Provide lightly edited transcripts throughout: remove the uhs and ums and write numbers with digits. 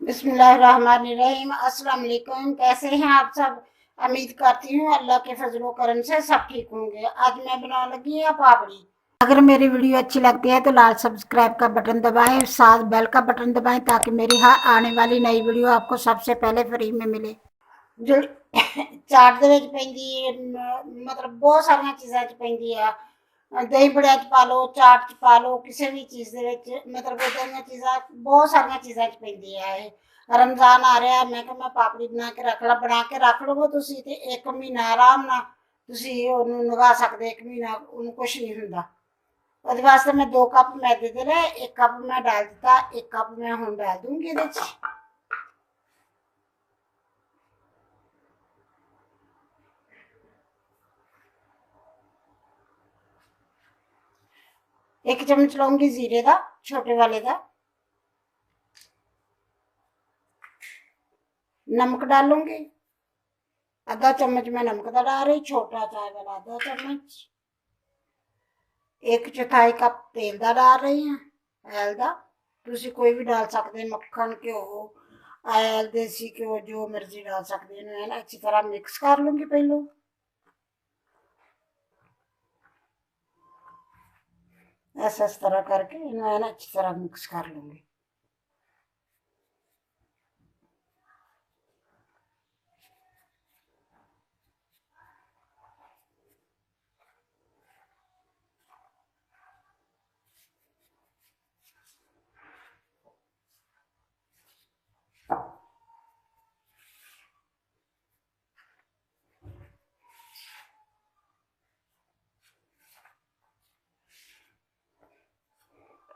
बिस्मिल्लाहिर्रहमानिर्रहीम। अस्सलाम वालेकुम। कैसे हैं आप सब? उम्मीद करती हूँ अल्लाह के फजलो करम से सब ठीक होंगे। आज मैं बनाने लगी हूँ पापड़ी। अगर मेरी वीडियो अच्छी लगती है तो लाल सब्सक्राइब का बटन दबाएं, साथ बेल का बटन दबाएं ताकि मेरी हर आने वाली नई वीडियो आपको सबसे पहले फ्री में मिले। जो ਚਾਟ ਦੇ ਵਿੱਚ ਪੈਂਦੀ ਮਤਲਬ ਬਹੁਤ ਸਾਰੀਆਂ ਚੀਜ਼ਾਂ 'ਚ ਪੈਂਦੀ ਆ। ਦਹੀਂ ਬੜਿਆਂ 'ਚ ਪਾ ਲਓ, ਚਾਟ 'ਚ ਪਾ ਲਓ, ਕਿਸੇ ਵੀ ਚੀਜ਼ ਦੇ ਵਿੱਚ ਮਤਲਬ ਇੱਦਾਂ ਦੀਆਂ ਚੀਜ਼ਾਂ ਬਹੁਤ ਸਾਰੀਆਂ ਚੀਜ਼ਾਂ 'ਚ ਪੈਂਦੀ ਆ ਇਹ। ਰਮਜ਼ਾਨ ਆ ਰਿਹਾ, ਮੈਂ ਕਿਹਾ ਮੈਂ ਪਾਪੜੀ ਬਣਾ ਕੇ ਰੱਖ ਲਵੋ ਤੁਸੀਂ ਤੇ 1 ਮਹੀਨਾ ਆਰਾਮ ਨਾਲ ਤੁਸੀਂ ਉਹਨੂੰ ਲਗਾ ਸਕਦੇ। 1 ਮਹੀਨਾ ਉਹਨੂੰ ਕੁਛ ਨਹੀਂ ਹੁੰਦਾ। ਉਹਦੇ ਵਾਸਤੇ ਮੈਂ 2 ਕੱਪ ਮੈਦੇ ਦੇ ਲਏ, 1 ਕੱਪ ਮੈਂ ਡਾਲ ਦਿੱਤਾ, 1 ਕੱਪ ਮੈਂ ਹੁਣ ਡਾਲ ਦੂੰਗੀ ਇਹਦੇ 'ਚ। एक चम्मच लाऊंगी जीरे का, छोटे वाले का। नमक डालूंगी, आधा चम्मच मैं नमक का डाल रही, छोटा चाय वाला आधा चम्मच। 1/4 कप तेल का डाल रही हूँ, ऑयल का। तुसी कोई भी डाल सकते, मक्खन, घ्यो, ऑयल, देसी घ्यो, जो मर्जी डाल सकते हैं। अच्छी तरह मिक्स कर लूंगी पहले। ऐसा इस तरह करके इन्हें अच्छी तरह मिक्स कर लूंगी।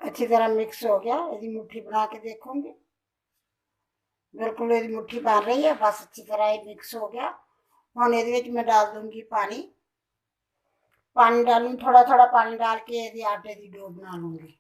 अच्छी तरह मिक्स हो गया। यदि मुट्ठी बना के देखूंगी, बिल्कुल यदि मुट्ठी बन रही है, बस अच्छी तरह ये मिक्स हो गया। हुण इहदे विच मैं डाल दूंगी पानी। पानी डालूँ, थोड़ा थोड़ा पानी डाल के यदि आटे की डो बना लूंगी।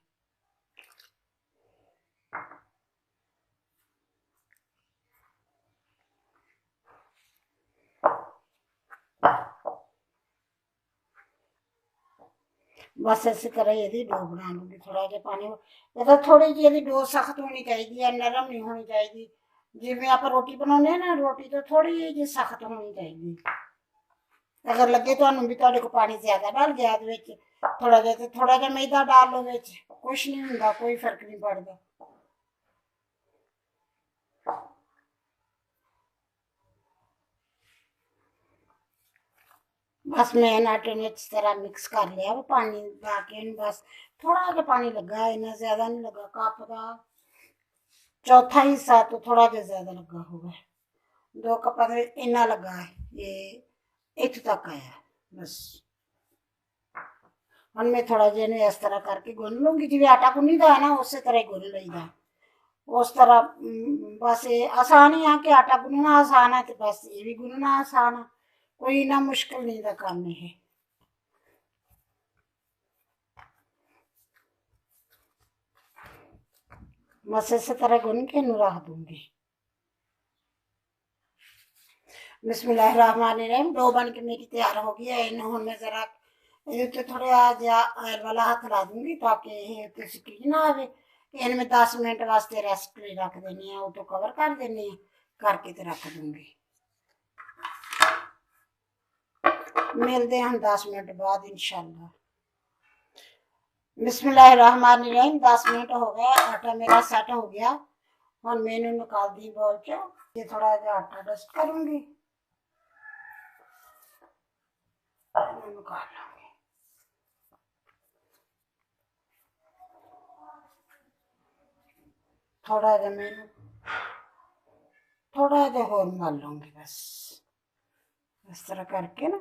बस इस तरह यदि डो बना लूंगी। थोड़ा जिहा पानी, मतलब थोड़ी जी यदि डो सख्त होनी चाहिए, नरम नहीं होनी चाहिए। जिवें आप रोटी बनाने ना, रोटी तो थोड़ी जी सख्त होनी चाहिए। अगर लगे तुहानूं भी तुहाडे कोल पानी ज्यादा डल गया इहदे विच, थोड़ा जिहा मैदा डाल लो विच, कुछ नहीं हुंदा, कोई फर्क नहीं पड़दा। बस मैं आटे ने अच्छी तरह मिक्स कर लिया। वो पानी पा के बस थोड़ा जिहा पानी लगा है, इन्ना ज्यादा नहीं लगा। कप का चौथा हिस्सा तो थोड़ा जिहा ज्यादा लगा होगा। 2 कपां दे इन्ना लगा है, ये इत्थे तक आया बस। हुण मैं थोड़ा जिहा इहनूं इस तरह करके गुन लूंगी, जिवें आटा गुन्नीदा है ना, उस तरह ही गुन लईदा। उस तरह बस ये आसान ही है कि आटा गुनना आसान है, तो बस ये भी गुनना आसान है। कोई इन्ना मुश्किल नहीं दा काम है। बस इस तरह गुन के इनू रख दूंगी। बिस्मिल्लाहिर्रहमानिर्रहीम। डो बन के मेरी तैयार हो गई है। इन्हें हुण मैं जरा ये थोड़ा जिहा ऑयल वाला हाथ ला दूंगी ताकि ये उत्ते सिकड़ी ना आवे। इन्हें मैं 10 मिनट वास्ते रेस्ट लिए रख देनी है, उतो कवर कर देनी है, करके तो रख दूंगी। मिलते हैं 10 मिनट बाद इंशाल्लाह। बिस्मिल्लाहिर्रहमानिर्रहीम। 10 मिनट हो गए, आटा मेरा सेट हो गया। हुण मैं इन्हूं निकाल दी बोल चो। ये थोड़ा जिहा आटा डस्ट करूंगी, निकाल लूंगी। थोड़ा जिहा मैं थोड़ा जिहा होर मल लूंगी बस, इस तरह करके ना।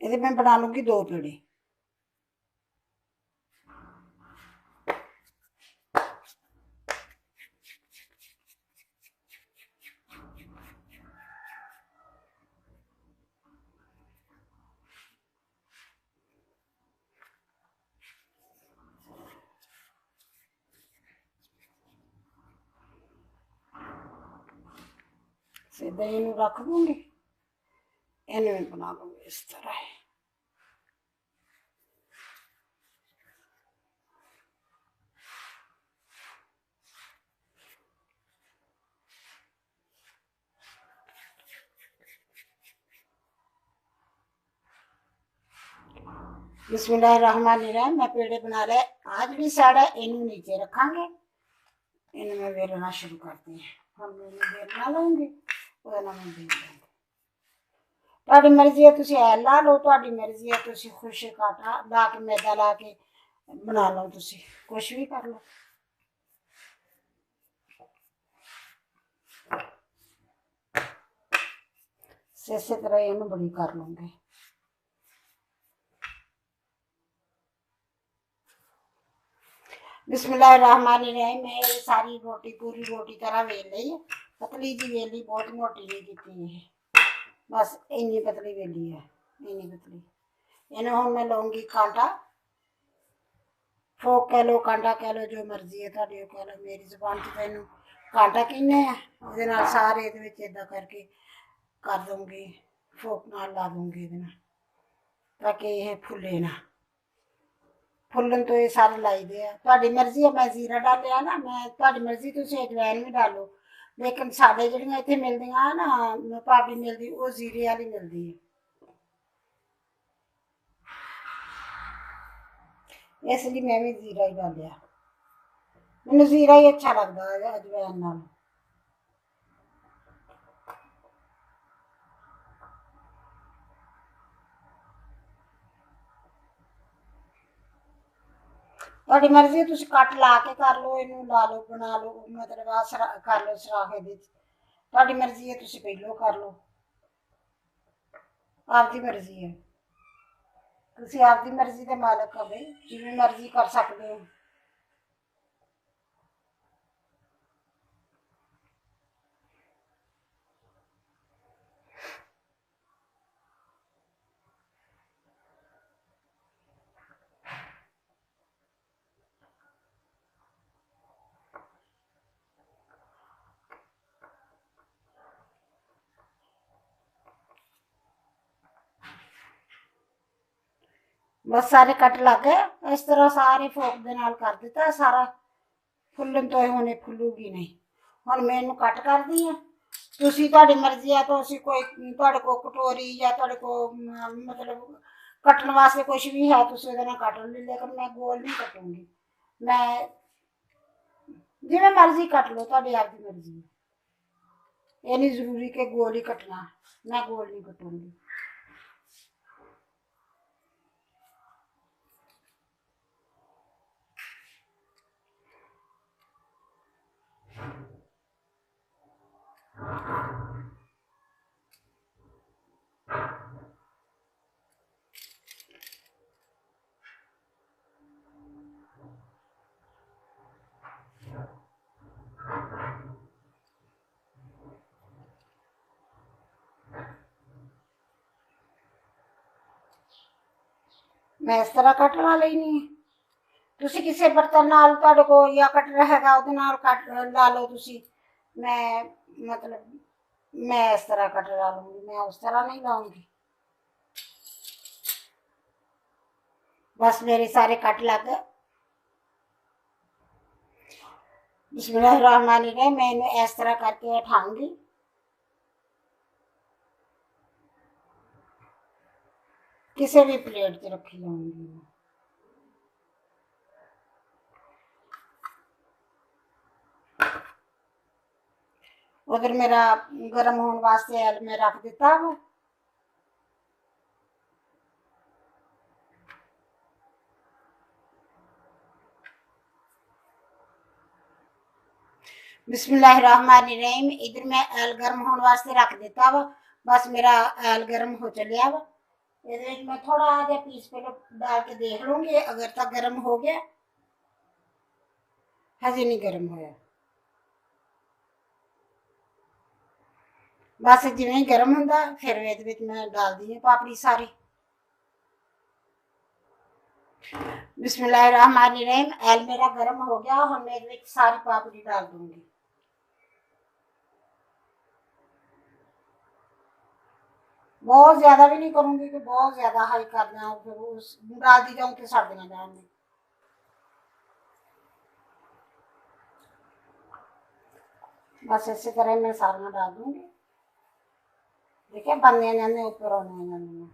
ये मैं बना लूंगी 2 पेड़े। सीधा इनू रख दूंगी, इन्हें मैं बना लूंगी इस तरह। बिस्मिल्लाहिर्रहमानिर्रहीम। मैं पेड़े बना रहे आज भी साड़ा इनू नीचे रखांगे, इनमें बेलना शुरू करते हैं। हम बेलना लूंगी मैं बेल लूंगी। ਤੁਹਾਡੀ ਮਰਜ਼ੀ ਹੈ, ਤੁਸੀਂ ਐ ਲਾ ਲਓ, ਤੁਹਾਡੀ ਮਰਜ਼ੀ ਹੈ ਤੁਸੀਂ ਖੁਸ਼ ਕਾਟਾ ਲਾ ਕੇ ਮੈਦਾ ਲਾ ਕੇ ਬਣਾ ਲਓ, ਤੁਸੀਂ ਕੁਛ ਵੀ ਕਰ ਲਓ। ਇਸੇ ਤਰ੍ਹਾਂ ਇਹਨੂੰ ਬੜੀ ਕਰ ਲਵਾਂਗੇ। बिस्मिल्लाहिर्रहमानिर्रहीम। मैं ये सारी रोटी पूरी रोटी तरह वेल ली है, पतली जी वेली, बहुत मोटी नहीं की है, बस इन्नी पतली वेली है, इन्नी पतली। इन्हें हम मैं लूँगी कांटा, फोक कह लो, कांटा कह लो, जो मर्जी है थोड़ी कह लो। मेरी जुबान से तो कांटा कहने वो सारे इदा करके कर दूँगी, फोक नाल ला दूँगी ताकि यह फुले ना। फुलन तो ये सारे लाई दे थोड़ी मर्जी है। मैं जीरा डालिया ना, मैं थोड़ी मर्जी तुम अजवैन भी डालो, लेकिन साढ़े जड़ियाँ इतने मिलदियां ना भाभी मिलती वो जीरे वाली मिलती है, इसलिए मैं भी जीरा ही डालिया। मैनू जीरा ही अच्छा लगता है अजवैन नाल। थोड़ी मर्जी तुम कट ला के कर लो, इनू ला लो, बना लो, मतलब कर लो सराख थोड़ी मर्जी है, तुम पहलों कर लो, आपकी मर्जी है, तुम आपकी मर्जी के मालक हो भाई, जिवें मर्जी कर सकते हो। बस सारे कट लग गए इस तरह, सारे फोक दे नाल कर दिता सारा। फुलन तो हुणे फुलूगी नहीं। हुण मैं इनू कट कर दी है, तुसी तुहाडी मर्जी है, तो कोई तुहाडे को कटोरी या तुहाडे को मतलब कट्टण वास्ते कुछ भी है, तुसी उहदे नाल कट लो, लेकिन मैं गोल नहीं कटूंगी। मैं जिवें मर्जी कट लो, तुहाडी आपकी मर्जी है, ये नहीं जरूरी कि गोल ही कटना, मैं गोल नहीं कटूंगी। मैं इस तरह कट ला लेनी है, तुसी किसी बर्तन नाल तुहाडे को या कटर हैगा उहदे नाल कट ला लो तुसी। मैं मतलब मैं इस तरह कट ला लूँगी, मैं उस तरह नहीं लाऊंगी। बस मेरे सारे कट लग गए। बिस्मिल्लाहिर्रहमानिर्रहीम। मैं इन्हें इस तरह करके उठाऊंगी, किसी भी प्लेट च रखी जाऊंगी। उधर मेरा गर्म होने वास्ते एल में रख दिता वा। बिस्मिल्लाहिर्रहमानिर्रहीम। इधर मैं एल गर्म होने वास्ते रख दिता वा। बस मेरा एल गर्म हो चलिया वा। ये मैं थोड़ा जहा पीस पहले डाल के देख लूँगी, अगर तक गर्म हो गया, हजे नहीं गर्म होया। बस जिवें गर्म होंदा फिर मैं डाल दी है पापड़ी सारी। बिस्मिल्लाहिर्रहमानिर्रहीम। एल मेरा गर्म हो गया, हम मैं सारी पापड़ी डाल दूंगी। बहुत ज्यादा भी नहीं करूंगी कि बहुत ज्यादा हाई करना, फिर उस डाल दी जाऊँ तो सड़ जाएंगे। बस इसी तरह मैं सारियां डाल दूंगी। देखिए बनने जाने ऊपर होने जाने।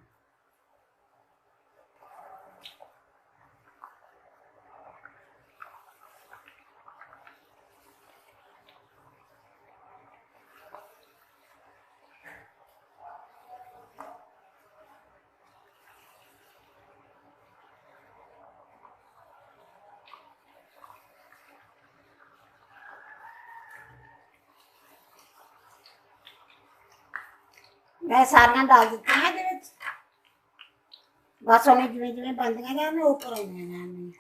मैं सारियां डाल दी हैं, बस उन्हें जिमें जिमें बनदियां जाने ऊपर होने जाने।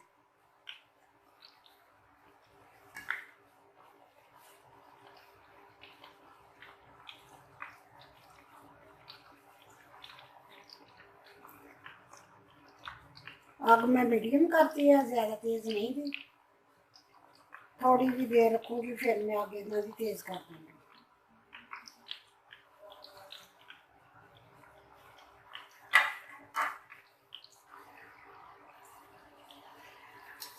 अब मैं मीडियम करती है, ज्यादा तेज नहीं दी, थोड़ी जी देर रखूंगी फिर मैं आगे इतना भी तेज कर दूंगी।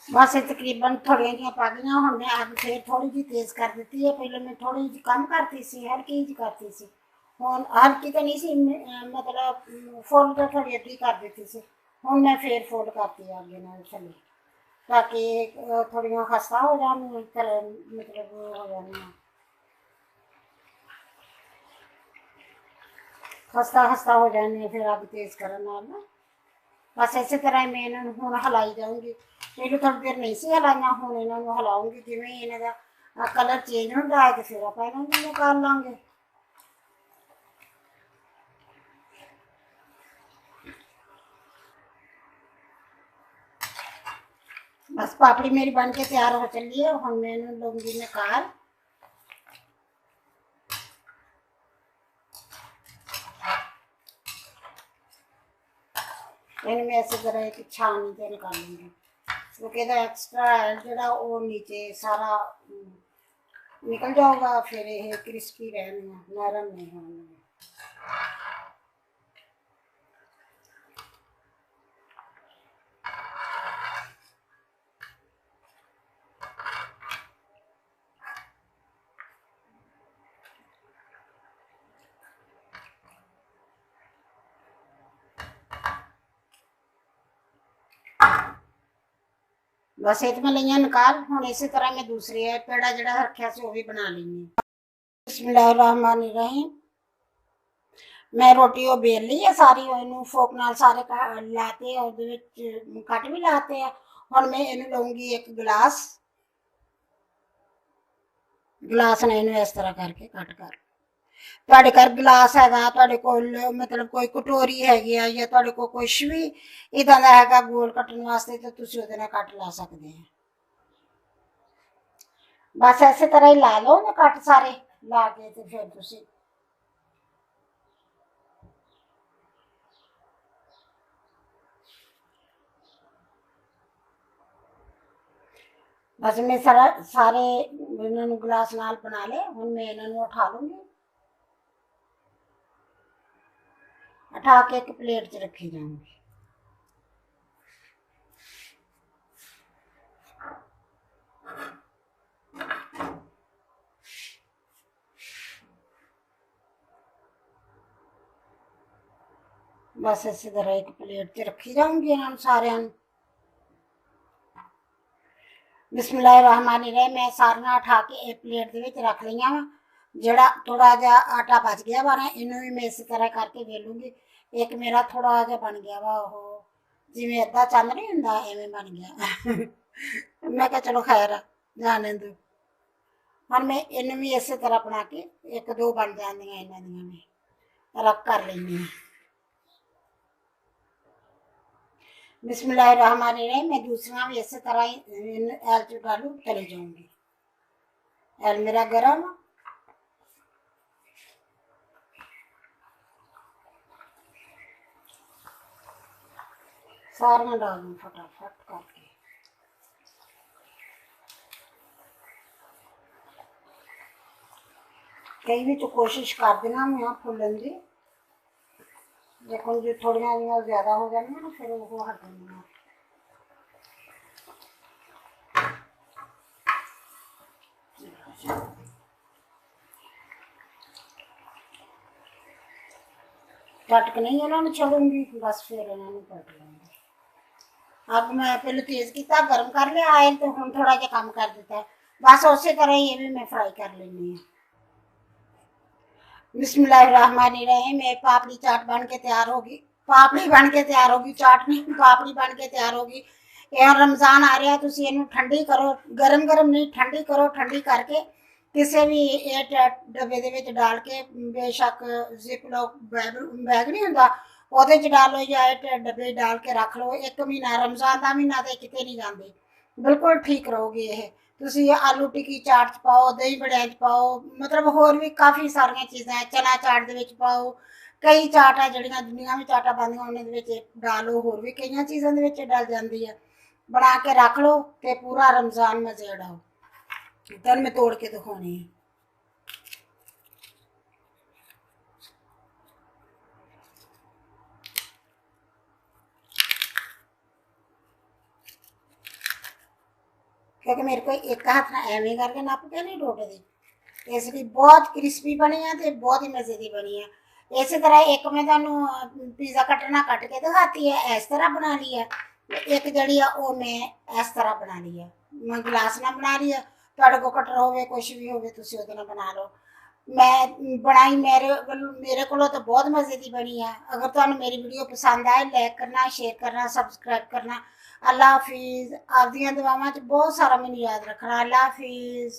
बस ये तकरीबन थोड़ी जी पक गई, हुण मैं अग फिर थोड़ी जी तेज कर दी है। पहले मैं थोड़ी जी कम करती सी, हल्की जी करती सी, हुण हल्की तो नहीं सी, मतलब फुल तो थोड़ी अद्धी कर दी सी, हुण मैं फिर फुल करती अगे नाल थल्ले, ताकि थोड़ियां खस्ता हो जान, मतलब हो जानियां खस्ता खस्ता हो जाने, फिर अग तेज करन नाल ना। बस इस तरह मैं इन्हों हूँ हिलाई जाऊँगी। पहले थोड़ी देर नहीं सी हिलाइया, हूँ इन्हों हिलाऊँगी, जिमें इन्हों कलर चेंज होंदा है तो फिर आप इन्हों निकाल लाँगे। बस पापड़ी मेरी बन के तैयार हो चली है, हूँ मैं इन्हों लूँगी निकाल। इन्हें मैं इस तरह एक छानी से निकालूंगी, क्योंकि एक्सट्रा है जो वो नीचे सारा निकल जाऊगा, फिर ये क्रिस्पी रहने, नरम नहीं होंगे। बस ये तो मैं लिया निकाल, हूँ इसी तरह मैं दूसरी है पेड़ा जरा रखा से वो भी बना लेंगे। बिस्मिल्लाहिर्रहमानिर्रहीम। मैं रोटी वो बेल ली है सारी, इनू फोक नाल सारे लाते और कट भी लाते हैं। हुण मैं इनू लूँगी एक गिलास, गिलास ने इनू इस तरह करके कट कर, तुहाडे घर गिलास हैगा, तुहाडे कोल मतलब कोई कटोरी हैगी है, या तुहाडे कोल कुछ भी इदां दा हैगा गोल कट्टण वास्ते, तो तुसीं उहदे नाल कट ला सकदे हैं। बस इस तरह ही ला लो ना कट सारे, ला के तो फिर तुसीं बस मैं सारे इन्होंने गिलास नाल बना ले, हुण मैं इन्होंने उठा लूँगी, उठा के एक प्लेट च रखी जाऊँगी। बस इस तरह एक प्लेट च रखी जाऊँगी इन्होंने सारियां। बिस्मिल्लाहिर्रहमानिर्रहीम। मैं सारियां उठा के एक प्लेट दे विच रख लईआं वा। जिहड़ा थोड़ा जिहा आटा बच गया वा ना, इनू भी मैं इस तरह करके वेलूंगी। एक मेरा थोड़ा जिहा बन गया वा, ओह जिवें अद्धा चंद नहीं हुंदा, इवें बन गया। मैं कहा चलो खैर आ, जाने दो। हुण मैं इनू भी इस तरह बना के एक दो बन जांदियां इन्हां दियां मैं रख कर लैंदी हां। बिस्मिल्लाहिर्रहमानिर्रहीम। मैं दूसरा भी इस तरह ही एल च डालू तले जाऊंगी। एल मेरा गरम, सारियां डाल दूँ फटाफट करके। कई भी तो कोशिश कर देना मैं फुलन दी, देखो जो थोड़ियां ज़्यादा हो जाएंगी ना फिर वो हट जाएंगी। कट के नहीं इन्होंने छोड़ूंगी, बस फिर इन्होंने कट लेंगे। अब मैं पहले तेज किया, गर्म कर लिया आयल, तो हम थोड़ा जा कम कर देता है, बस उसी तरह ये भी मैं फ्राई कर लेनी है। बिस्मिल्लाहिर्रहमानिर्रहीम। ये पापड़ी चाट बन के तैयार होगी, पापड़ी बन के तैयार होगी, चाट नहीं पापड़ी बन के तैयार होगी। ये रमजान आ रहा, तुसी इहनूं ठंडी करो, गरम गरम नहीं ठंडी करो, ठंडी करके किसी भी एयर डब्बे दे विच डाल के, बेशक जिपलॉक बैग नहीं हुंदा ਉਹਦੇ 'ਚ डालो या डब्बे डाल के रख लो। एक महीना रमजान का महीना तो किते नहीं जाते, बिल्कुल ठीक रहोगे। ये तुसी आलू टिक्की चाट च पाओ, दही बड़ियां च पाओ, मतलब होर भी काफ़ी सारियां चीज़ां, चना चाट दे विच पाओ, कई चाट है जिहड़ियां जिन्नियां भी चाटां बनदियां उन्हां दे विच डालो, होर भी कई चीज़ां दे विच डल जांदी है। बना के रख लो ते पूरा रमजान मजे उड़ाओ। तुहानूं मैं तोड़ के दिखाउणी है। क्योंकि मेरे को एक हाथ ना एवें करके नप के नहीं टुटदी, इसलिए बहुत क्रिस्पी बनी है तो बहुत ही मज़े की बनी है। इस तरह एक मैं तुहानूं पिज़्ज़ा कटना कट के दिखाती है, इस तरह बना ली है। एक जड़ी है वो मैं इस तरह बना ली है, मैं गिलास ना बना रही है। तुहाडे कोल कटर होवे कुछ भी होवे तुसीं उहदे नाल बना लो। मैं बनाई मेरे को तो बहुत मज़े की बनी है। अगर तुहानूं मेरी वीडियो पसंद आए, लाइक करना, शेयर करना, सबसक्राइब करना। अल्लाह हाफिज़। आपदियां दुआवां च बहुत सारा मैनूं याद रखना। अल्लाह हाफिज़।